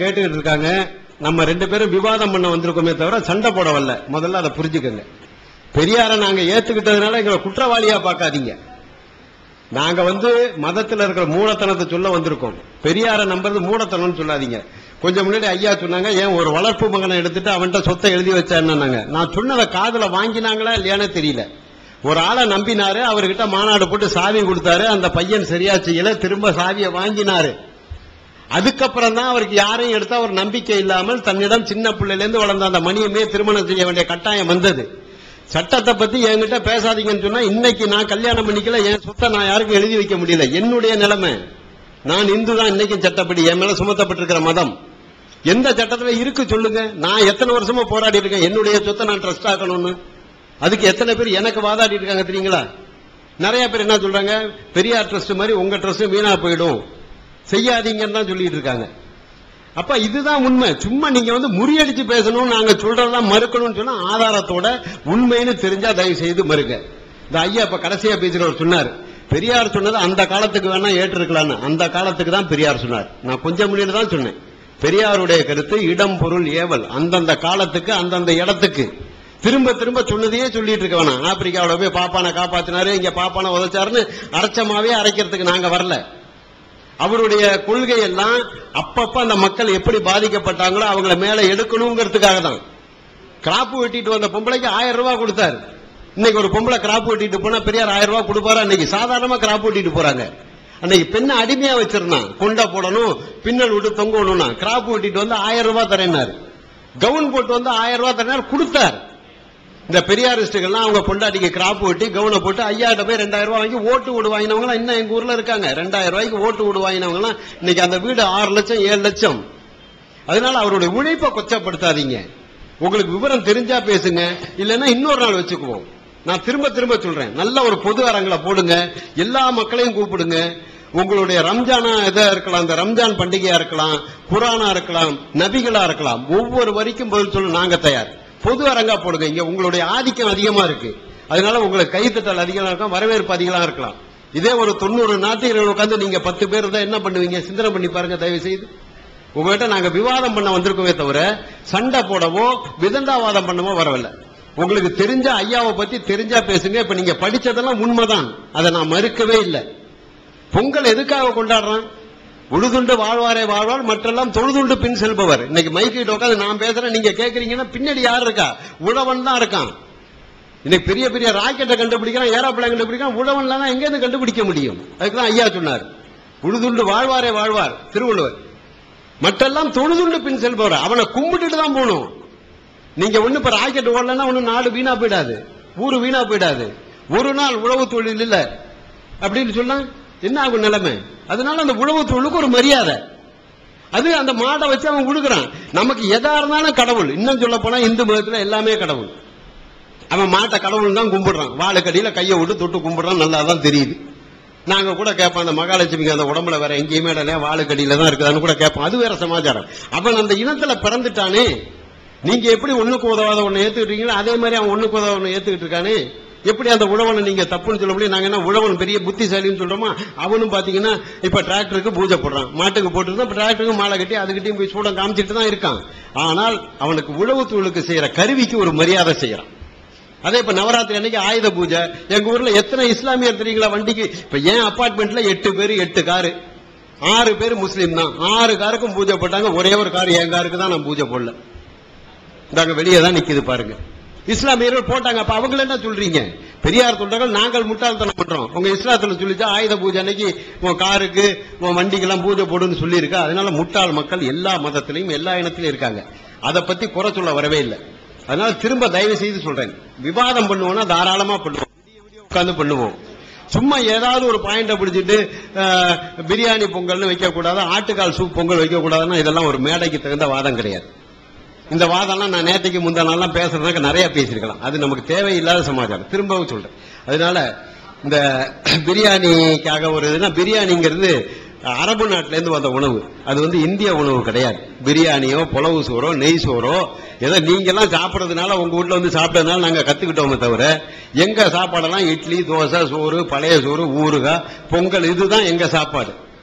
கேட்டுக்கிட்டு இருக்காங்க. நம்ம 2 பேரும் விவாதம் பண்ண வந்திருக்கோமே தவிர சண்டை போட வரல. முதல்ல அதை புரிஞ்சுக்கங்க. பெரியாரை நாங்க ஏத்துக்கிட்டதுனால எங்களை குற்றவாளியா பார்க்காதீங்க. நாங்க மதத்தில் இருக்கிற மூலத்தனத்தை சொல்ல வந்திருக்கோம். பெரியாரை நம்புறது மூலத்தனம் சொல்லாதீங்க. கொஞ்சம் முன்னாடி ஐயா சொன்னாங்க, ஏன் ஒரு வளர்ப்பு மகனை எடுத்துட்டு அவன்கிட்ட சொத்தை எழுதி வச்சாருன்னாங்க. நான் சொன்னதை காதுல வாங்கினாங்களா இல்லையானே தெரியல. ஒரு ஆளை நம்பினாரு, அவர்கிட்ட மாநாடு போட்டு சாவி கொடுத்தாரு. அந்த பையன் சரியா செய்யல, திரும்ப சாவியை வாங்கினாரு. அதுக்கப்புறம் தான் அவருக்கு யாரையும் எடுத்தா ஒரு நம்பிக்கை இல்லாமல் தன்னிடம் சின்ன பிள்ளையில இருந்து வளர்ந்த அந்த மணியமே திருமணம் செய்ய வேண்டிய கட்டாயம் வந்தது. சட்டத்தை பத்தி என்கிட்ட பேசாதீங்கன்னு சொன்னா, இன்னைக்கு நான் கல்யாணம் பண்ணிக்கல, என் சொத்தை நான் யாருக்கும் எழுதி வைக்க முடியல. என்னுடைய நிலைமை, நான் இந்து தான் இன்னைக்கும் சட்டப்படி என் மேல சுமத்தப்பட்டிருக்கிற மதம். எந்த சட்டத்துல இருக்கு சொல்லுங்க. நான் எத்தனை வருஷமா போராடி இருக்கேன் என்னுடைய சொத்தை நான் ட்ரஸ்ட் ஆக்கணும்னு. அதுக்கு எத்தனை பேர் எனக்கு வாதாடி இருக்காங்க தெரியுங்களா? நிறைய பேர் என்ன சொல்றாங்க, பெரியார் ட்ரஸ்ட் மாதிரி உங்க ட்ரஸ்ட் வீணா போயிடும், செய்யாதீங்கன்னு தான் சொல்லிட்டு இருக்காங்க. அப்ப இதுதான் உண்மை. சும்மா நீங்க முறியடிச்சு பேசணும், நாங்க சொல்றதெல்லாம் மறுக்கணும்னு சொன்னா ஆதாரத்தோட உண்மைன்னு தெரிஞ்சா தயவு செய்து மறுக்க. இந்த ஐயா இப்ப கடைசியா பேசுறவர் சொன்னார், பெரியார் சொன்னது அந்த காலத்துக்கு வேணா ஏற்றிருக்கலான்னு. அந்த காலத்துக்கு தான் பெரியார் சொன்னார். நான் கொஞ்சம் முன்னாடி தான் சொன்னேன். பெரியாருடைய கருத்து இடம் பொருள் ஏவல், அந்தந்த காலத்துக்கு அந்தந்த இடத்துக்கு. திரும்ப திரும்ப சொன்னதையே சொல்லிட்டு இருக்க வேணாம். ஆப்பிரிக்காவோட போய் பாப்பானை காப்பாத்தினாரு, இங்க பாப்பானை உதச்சாருன்னு அரைச்சமாவே அரைக்கிறதுக்கு நாங்க வரல. அவருடைய கொள்கை எல்லாம் அப்பப்ப அந்த மக்கள் எப்படி பாதிக்கப்பட்டாங்களோ அவங்கள மேல எடுக்கணுங்கிறதுக்காக தான். கிராப்பு வெட்டிட்டு வந்த பொம்பளைக்கு 1000 ரூபாய் கொடுத்தாரு. இன்னைக்கு ஒரு பொம்பளை கிராப்பு வெட்டிட்டு போனா பெரியார் 1000 ரூபாய் கொடுப்பாரு. அன்னைக்கு சாதாரணமா கிராப்பு வெட்டிட்டு போறாங்க. அன்னைக்கு பெண்ணை அடிமையா வச்சிருந்தான். கொண்டா போடணும், பின்னல் விட்டு தொங்கணும்னா கிராப்பு வெட்டிட்டு 1000 ரூபாய் தரேன்னாரு. கவுன் போட்டு 1000 ரூபாய் தரேனாரு, கொடுத்தாரு. இந்த பெரியாரிஸ்டுகள்லாம் அவங்க பொண்டாட்டிக்கு கிராப் வெட்டி கவுனை போட்டு ஐயாட்ட போய் 2000 ரூபாய் வாங்கி ஓட்டு வீடு வாங்கினவங்க இன்னும் எங்க ஊர்ல இருக்காங்க. 2000 ரூபாய்க்கு ஓட்டு வீடு வாங்கினவங்க இன்னைக்கு அந்த வீடு 6 லட்சம் 7 லட்சம். அதனால அவருடைய உழைப்பை கொச்சப்படுத்தாதீங்க. உங்களுக்கு விவரம் தெரிஞ்சா பேசுங்க, இல்லைன்னா இன்னொரு நாள் வச்சுக்குவோம். நான் திரும்ப திரும்ப சொல்றேன், நல்ல ஒரு பொது அரங்களை போடுங்க, எல்லா மக்களையும் கூப்பிடுங்க. உங்களுடைய ரம்ஜானா எதா இருக்கலாம், அந்த ரம்ஜான் பண்டிகையா இருக்கலாம், குரானா இருக்கலாம், நபிகளா இருக்கலாம், ஒவ்வொரு வரைக்கும் பதில் சொல்ல நாங்க தயார். பொது அரங்கா போடுங்க. இங்க உங்களுடைய ஆதிக்கம் அதிகமா இருக்கு, அதனால உங்களுக்கு கைத்தட்டல் அதிகமா இருக்கும், வரவேற்பு அதிகமா இருக்கலாம். இதே ஒரு 90 நாட்டுகள் உட்காந்து நீங்க 10 பேர் இருந்தா என்ன பண்ணுவீங்க? சிந்தனை பண்ணி பாருங்க தயவு செய்து. உங்ககிட்ட நாங்க விவாதம் பண்ண வந்திருக்கோமே தவிர சண்டை போடவோ விதண்டாவாதம் பண்ணவோ வரவில்லை. உங்களுக்கு தெரிஞ்ச ஐயாவை பத்தி தெரிஞ்சா பேசுங்க. இப்ப நீங்க படிச்சதெல்லாம் உண்மைதான், அதை நான் மறுக்கவே இல்லை. பொங்கல் எதுக்காக கொண்டாடுறான்? உழுதுண்டு வாழ்வாரே வாழ்வார், மற்றெல்லாம் தொழுதுண்டு பின் செல்பவர். இன்னைக்கு மைக்கிட்ட உட்காந்து நான் பேசுறேன், நீங்க கேட்கறீங்கன்னா பின்னாடி யார் இருக்கா? உழவன் தான் இருக்கான். இன்னைக்கு பெரிய பெரிய ராக்கெட்டை கண்டுபிடிக்கிறான், ஏரோப்ளேன் கண்டுபிடிக்கிறான், உழவன்ல தான் எங்க இருந்து கண்டுபிடிக்க முடியும்? அதுக்குதான் ஐயா சொன்னார், உழுதுண்டு வாழ்வாரே வாழ்வார் திருவள்ளுவர், மற்றெல்லாம் தொழுதுண்டு பின் செல்பவர். அவனை கும்பிட்டுட்டு தான் போகணும். நீங்க ஒண்ணு இப்ப ராக்கெட் ஓடலன்னா ஒண்ணு நாடு வீணா போயிடாது, ஊரு வீணா போயிடாது. ஒரு நாள் உழவு தொழில் இல்ல அப்படின்னு சொன்னா என்ன ஆகும் நிலைமை? அதனால அந்த உழவு தொழிலுக்கு ஒரு மரியாதை. அது அந்த மாடை வச்சு அவன் கொடுக்குறான். நமக்கு எதா இருந்தாலும் கடவுள். இன்னும் சொல்ல போனா இந்து மதத்துல எல்லாமே கடவுள். அவன் மாட்டை கடவுள் தான் கும்பிடுறான், வாழைக்கடியில கையை விட்டு தொட்டு கும்பிடுறான், நல்லா தான் தெரியுது. நாங்க கூட கேட்போம், அந்த மகாலட்சுமிக்கு அந்த உடம்புல வேற எங்கேயுமே இல்ல, வாழைக்கடியில தான் இருக்குதான்னு கூட கேட்போம். அது வேற சமாச்சாரம். அவன் அந்த இனத்துல பிறந்துட்டானே. நீங்க எப்படி ஒண்ணுக்கு உதவாத ஒண்ணு ஏத்துக்கிட்டீங்களோ அதே மாதிரி அவன் ஒண்ணுக்கு உதவ ஒண்ணு ஏத்துக்கிட்டு இருக்கானே. எப்படி அந்த உழவனை நீங்க தப்புன்னு சொல்ல முடியும்? நாங்க என்ன உழவன் பெரிய புத்திசாலின்னு சொல்றோமா? அவனும் பாத்தீங்கன்னா இப்ப டிராக்டருக்கு பூஜை போடுறான், மாட்டுக்கு போட்டு டிராக்டருக்கு மாலை கட்டி அதுகிட்டையும் போய் சூடம் காமிச்சிட்டு தான் இருக்கான். ஆனால் அவனுக்கு உழவு தொழிலுக்கு செய்யற கருவிக்கு ஒரு மரியாதை செய்யறான். அதே இப்ப நவராத்திரி அன்னைக்கு ஆயுத பூஜை. எங்க ஊர்ல எத்தனை இஸ்லாமியர் தெரியுங்களா வண்டிக்கு? இப்ப ஏன் அபார்ட்மெண்ட்ல 8 பேர் 8 காரு, 6 பேர் முஸ்லீம் தான். 6 காருக்கும் பூஜை போட்டாங்க. ஒரே ஒரு கார் என் காருக்கு தான் நான் பூஜை போடல. நாங்க வெளியே தான் நிக்குது பாருங்க. இஸ்லாமியர்கள் போட்டாங்க. அப்ப அவங்க என்ன சொல்றீங்க? பெரியார் சொல்றாங்க நாங்கள் முட்டாள்தனம் பண்றோம். உங்க இஸ்லாத்துல சொல்லிச்சா ஆயுத பூஜை அன்னைக்கு உன் காருக்கு உன் வண்டிக்கெல்லாம் பூஜை போடுன்னு சொல்லி இருக்கா? அதனால முட்டாள் மக்கள் எல்லா மதத்திலையும் எல்லா இனத்திலையும் இருக்காங்க. அதை பத்தி குறை சொல்ல வரவே இல்லை. அதனால திரும்ப தயவு செய்து சொல்றேன், விவாதம் பண்ணுவோம்னா தாராளமா பண்ணுவோம், உட்கார்ந்து பண்ணுவோம். சும்மா ஏதாவது ஒரு பாயிண்ட பிடிச்சிட்டு பிரியாணி பொங்கல்னு வைக்க கூடாது, ஆட்டுக்கால் சூப் பொங்கல் வைக்க கூடாதுன்னா இதெல்லாம் ஒரு மேடைக்கு தகுந்த வாதம் கிடையாது. இந்த வாதம்லாம் நான் நேற்றுக்கு முந்தா நாள்லாம் பேசுறதுக்கு நிறைய பேசியிருக்கலாம். அது நமக்கு தேவையில்லாத சமாச்சாரம். திரும்பவும் சொல்றேன். அதனால இந்த பிரியாணிக்காக ஒரு இதுனா, பிரியாணிங்கிறது அரபு நாட்டில இருந்து வந்த உணவு. அது இந்திய உணவு கிடையாது. பிரியாணியோ புலவு சோறோ நெய் சோறோ ஏதோ நீங்க எல்லாம் சாப்பிடறதுனால உங்க வீட்டுல சாப்பிட்டதுனால நாங்க கத்துக்கிட்டோமே தவிர, எங்க சாப்பாடெல்லாம் இட்லி தோசை சோறு பழைய சோறு ஊறுகாய் பொங்கல், இதுதான் எங்க சாப்பாடு.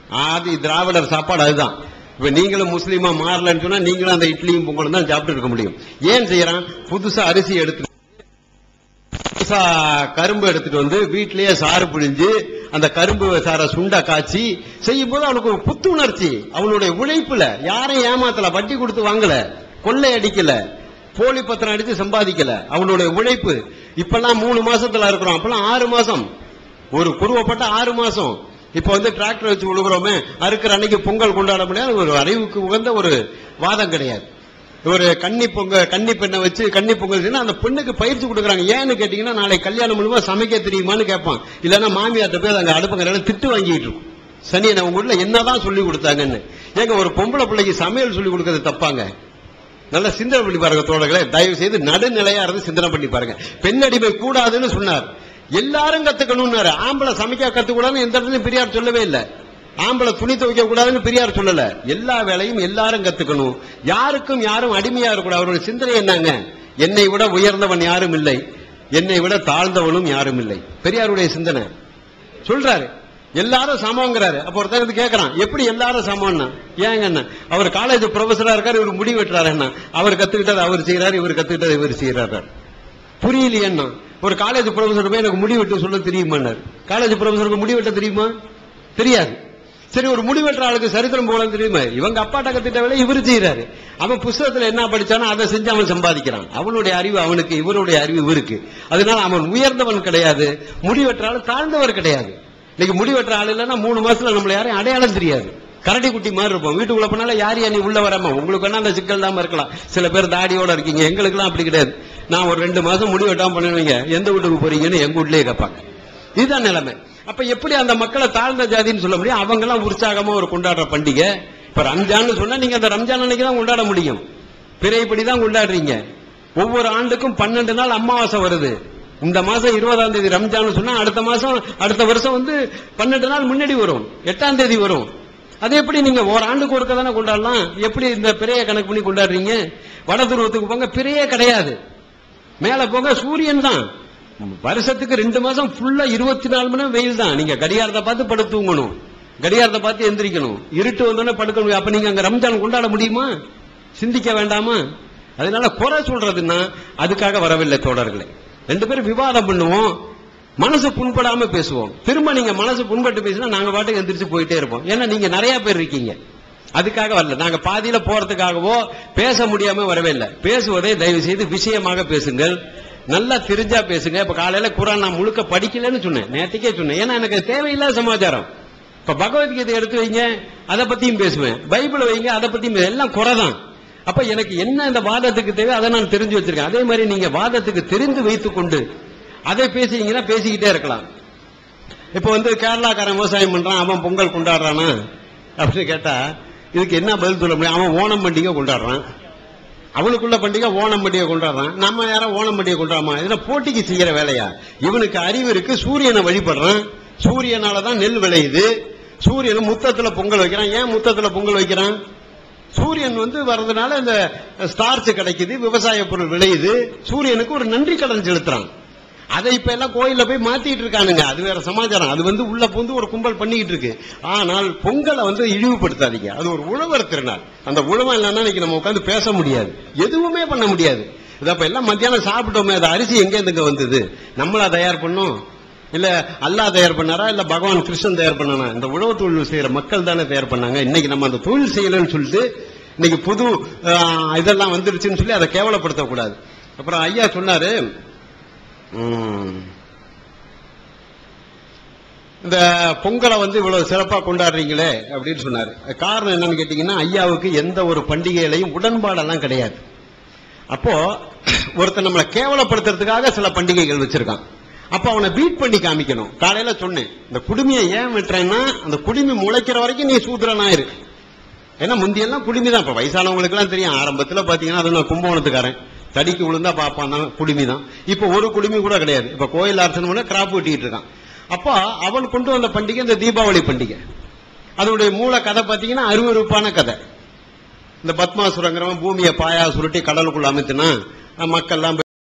ஆதி திராவிடர் சாப்பாடு அதுதான். இப்ப நீங்களும் முஸ்லீமா மாறலன்னு சொன்னா நீங்களும் அந்த இட்லியும் பொங்கலும் தான் சாப்பிட்டு இருக்க முடியும். ஏன் செய்யறான்? புதுசா அரிசி எடுத்து புதுசா கரும்பு எடுத்துட்டு வந்து வீட்டிலேயே சாறு பிழிஞ்சு அந்த கரும்பு சாரை சுண்டா காய்ச்சி செய்யும் போது அவனுக்கு ஒரு புத்துணர்ச்சி. அவனுடைய உழைப்புல யாரையும் ஏமாத்தல, வட்டி கொடுத்து வாங்கல, கொள்ளை அடிக்கல, போலி பத்திரம் அடிச்சு சம்பாதிக்கல. அவனுடைய உழைப்பு. இப்பெல்லாம் 3 மாசத்துல இருக்கிறோம், அப்பெல்லாம் 6 மாசம். ஒரு குருவப்பட்ட 6 மாசம். இப்ப வந்து டிராக்டர் வச்சு உழுகுறோமே, அறுக்கிற அன்னைக்கு பொங்கல் கொண்டாட முடியாது. ஒரு அறிவுக்கு உகந்த ஒரு வாதம் கிடையாது. ஒரு கன்னி பெண்ணை வச்சு கன்னி பொங்கல் அந்த பெண்ணுக்கு பயிற்சி கொடுக்குறாங்க. ஏன்னு கேட்டீங்கன்னா, நாளை கல்யாணம் மூலமா சமைக்க தெரியுமான்னு கேட்பான். இல்லன்னா மாமியார்ட்ட போய் அங்க அடுப்புங்கிற திட்டு வாங்கிட்டு இருக்கும். சனி உங்க வீட்டுல என்னதான் சொல்லி கொடுத்தாங்கன்னு. ஏங்க ஒரு பொம்பளை பிள்ளைக்கு சமையல் சொல்லி கொடுக்கறது தப்பாங்க? நல்லா சிந்தனை பண்ணி பாருங்க தோழர்களே. தயவு செய்து நடுநிலையா இருந்து சிந்தனை பண்ணி பாருங்க. பெண்ணடிமை கூடாதுன்னு சொன்னார், எல்லாரும் கத்துக்கணும். ஆம்பளை சமைக்க கத்துக்கூடாதுன்னு எந்த இடத்துலயும் பெரியார் சொல்லவே இல்லை. ஆம்பளை துணி துவைக்க கூடாதுன்னு பெரியார் சொல்லல. எல்லா வேலையும் எல்லாரும் கத்துக்கணும். யாருக்கும் யாரும் அடிமையா இருக்கக்கூடாது. அவருடைய சிந்தனை என்னங்க? என்னை விட உயர்ந்தவன் யாரும் இல்லை, என்னை விட தாழ்ந்தவனும் யாரும் இல்லை. பெரியாருடைய சிந்தனை சொல்றாரு. எல்லாரும் சமங்கிறாரு. அப்ப ஒருத்தர் கேட்கறான், எப்படி எல்லாரும் சமம்னா? ஏங்க அவர் காலேஜ் ப்ரொஃபஸரா இருக்காரு, இவர் முடி வெட்டுறாரு. அவர் கத்துக்கிட்டது அவர் செய்யறாரு, இவர் கத்துக்கிட்டது இவர் செய்யறாரு. புரியலையேன்னா ஒரு காலேஜ் ப்ரொஃபஸர் போய் எனக்கு முடி வெட்டு சொல்ல தெரியுமான்னாரு. காலேஜ் ப்ரொஃபஸருக்கு முடி வெட்ட தெரியுமா? தெரியாது. சரி, ஒரு முடி வெட்டுற ஆளுக்கு சரித்திரம் போல தெரியுமா? இவங்க அப்பாட்ட கத்துட்ட வேலை இவரு செய்யறாரு. அவன் புத்தகத்துல என்ன படிச்சானோ அதை செஞ்சு அவன் சம்பாதிக்கிறான். அவனுடைய அறிவு அவனுக்கு, இவருடைய அறிவு இவருக்கு. அதனால அவன் உயர்ந்தவன் கிடையாது, முடி வெட்டுற ஆளு தாழ்ந்தவர் கிடையாது. இன்னைக்கு முடி வெட்டுற ஆள் இல்லைன்னா 3 மாசத்துல நம்மள யாரையும் அடையாளம் தெரியாது. கரடி குட்டி மாதிரி இருப்போம். வீட்டுக்குள்ள போனால யார் நீ உள்ள வராம. உங்களுக்கு வேணா அந்த சிக்கல் தான் இருக்கலாம். சில பேர் தாடியோட இருக்கீங்க, எங்களுக்கு எல்லாம் அப்படி கிடையாது. நான் ஒரு 2 மாசம் முடி வெட்டாம பண்ணுவீங்க, எந்த வீட்டுக்கு போறீங்கன்னு எங்க வீட்லயே கேட்பாங்க. இதுதான் நிலைமை. அப்ப எப்படி அந்த மக்களை தாழ்ந்த ஜாதின்னு சொல்ல முடியும்? அவங்க எல்லாம் உற்சாகமா ஒரு கொண்டாடுற பண்டிகை. இப்ப ரம்ஜான் சொன்னா நீங்க அந்த ரம்ஜான் அன்னைக்கு தான் கொண்டாட முடியும். பிறைப்படிதான் கொண்டாடுறீங்க. ஒவ்வொரு ஆண்டுக்கும் 12 நாள் அமாவாசை வருது. இந்த மாசம் 20ஆம் தேதி ரம்ஜான் சொன்னா அடுத்த வருஷம் வந்து 12 நாள் முன்னாடி வரும், 8ஆம் தேதி வரும். அது எப்படி நீங்க ஒரு ஆண்டுக்கு ஒருக்க தானே கொண்டாடலாம்? எப்படி இந்த பிறைய கணக்கு பண்ணி கொண்டாடுறீங்க? வட துருவத்துக்கு போங்க, பிறையே கிடையாது. மேல போங்க, சூரியன் தான். வருஷத்துக்கு 2 மாசம் ஃபுல்லா 24 மணி நேரம் வெயில் தான். நீங்க கடிகாரத்தை பார்த்து படுத்து தூங்கணும், கடிகாரத்தை பார்த்து எந்திரிக்கணும். இருட்டு வந்தோடனே படுக்கணும். அப்ப நீங்க அங்க ரம்ஜான் கொண்டாட முடியுமா? சிந்திக்க வேண்டாமா? அதனால குறை சொல்றதுன்னா அதுக்காக வரவில்லை தோழர்களே. 2 பேரும் விவாதம் பண்ணுவோம், மனசு புண்படாம பேசுவோம். திரும்ப நீங்க மனசு புண்பட்டு பேசினா நாங்க பாட்டுக்கு எந்திரிச்சு போயிட்டே இருப்போம். ஏன்னா நீங்க நிறைய பேர் இருக்கீங்க, அதுக்காக வரல. நாங்க பாதியில போறதுக்காகவோ பேச முடியாம வரவே இல்லை. பேசுவதை தயவு செய்து விஷயமாக பேசுங்கள், நல்லா தெரிஞ்சா பேசுங்க. இப்ப காலையில குரான் நான் முழுக்க படிக்கலன்னு சொன்னேன், நேற்றுக்கே சொன்னேன். ஏன்னா எனக்கு தேவையில்லாத சமாச்சாரம். இப்ப பகவத்கீதை எடுத்து வைங்க, அதை பத்தியும் பேசுவேன். பைபிள் வைங்க, அதை பத்தியும் எல்லாம் குறைதான். அப்ப எனக்கு என்ன இந்த வாதத்துக்கு தேவை அதை நான் தெரிஞ்சு வச்சிருக்கேன். அதே மாதிரி நீங்க வாதத்துக்கு தெரிந்து வைத்துக் கொண்டு அதை பேசுறீங்கன்னா பேசிக்கிட்டே இருக்கலாம். இப்ப வந்து கேரளாக்காரன் விவசாயம் பண்றான், அவன் பொங்கல் கொண்டாடுறானா அப்படின்னு கேட்டா இதுக்கு என்ன பதில் சொல்ல முடியும்? அவன் ஓணம் பண்டிகை கொண்டாடுறான், அவனுக்குள்ள பண்டிகை ஓணம் பண்டிகை கொண்டாடுறான். நம்ம யாரும் ஓணம் பண்டிகை கொண்டாடுமா? இதுல போட்டிக்கு செய்யற வேலையா? இவனுக்கு அறிவு இருக்கு, சூரியனை வழிபடுறான், சூரியனாலதான் நெல் விளையுது. சூரியன் முத்தத்துல பொங்கல் வைக்கிறான். ஏன் முத்தத்துல பொங்கல் வைக்கிறான்? சூரியன் வந்து வர்றதுனால இந்த ஸ்டார்ச் கிடைக்குது, விவசாய பொருள் விளையுது. சூரியனுக்கு ஒரு நன்றி கடன் செலுத்துறான். அதை இப்ப எல்லாம் கோயில்ல போய் மாத்திட்டு இருக்கானுங்க, அது வேற சமாச்சாரம். அது வந்து உள்ள புந்து ஒரு கும்பல் பண்ணிக்கிட்டு இருக்கு. ஆனால் பொங்கலை வந்து இழிவுபடுத்தாதீங்க. அது ஒரு உழவர் திருநாள். அந்த உழவன் இல்லைன்னா இன்னைக்கு நம்ம உட்காந்து பேச முடியாது, எதுவுமே பண்ண முடியாது. இதப்ப எல்லாம் மத்தியானம் சாப்பிட்டோமே, அது அரிசி எங்க இருந்து வந்தது? நம்மளா தயார் பண்ணோம்? இல்ல அல்லாஹ் தயார் பண்ணாரா? இல்ல பகவான் கிருஷ்ணன் தயார் பண்ணானா? இந்த உழவு தொழில் செய்யற மக்கள் தானே தயார் பண்ணாங்க. இன்னைக்கு நம்ம அந்த தொழில் செய்யலன்னு சொல்லிட்டு இன்னைக்கு புது இதெல்லாம் வந்துருச்சுன்னு சொல்லி அதை கேவலப்படுத்தக்கூடாது. அப்புறம் ஐயா சொன்னாரு, இந்த பொங்கலை வந்து இவ்வளவு சிறப்பா கொண்டாடுறீங்களே அப்படின்னு சொன்னாரு. காரணம் என்னன்னு கேட்டீங்கன்னா, ஐயாவுக்கு எந்த ஒரு பண்டிகையிலையும் உடன்பாடெல்லாம் கிடையாது. அப்போ ஒருத்தர் நம்மளை கேவலப்படுத்துறதுக்காக சில பண்டிகைகள் வச்சிருக்கான். அப்ப அவனை பீட் பண்ணி காமிக்கணும். காலையில சொன்னேன், இந்த குடுமியை ஏன் வெட்டுறேன்னா, அந்த குடுமி முளைக்கிற வரைக்கும் நீ சூத்திரனா இரு. ஏன்னா முந்தியெல்லாம் குடுமி தான். இப்ப வயசானவங்களுக்கு எல்லாம் தெரியும். ஆரம்பத்துல பாத்தீங்கன்னா அது நான் கும்பகோணத்துக்காரன், தடிக்கு விழுந்தா பாப்பான் தான், குடுமி தான். இப்ப ஒரு குடுமி கூட கிடையாது. இப்ப கோயில் அரசன் கிராப் வெட்டிட்டு இருக்கான். அப்ப அவன் கொண்டு வந்த பண்டிகை இந்த தீபாவளி பண்டிகை. அதனுடைய மூல கதை பாத்தீங்கன்னா அருவருப்பான கதை. இந்த பத்மாசுரங்கிறவன் பூமியை பாயா சுருட்டி கடலுக்குள்ள அமைத்துனா மக்கள்லாம்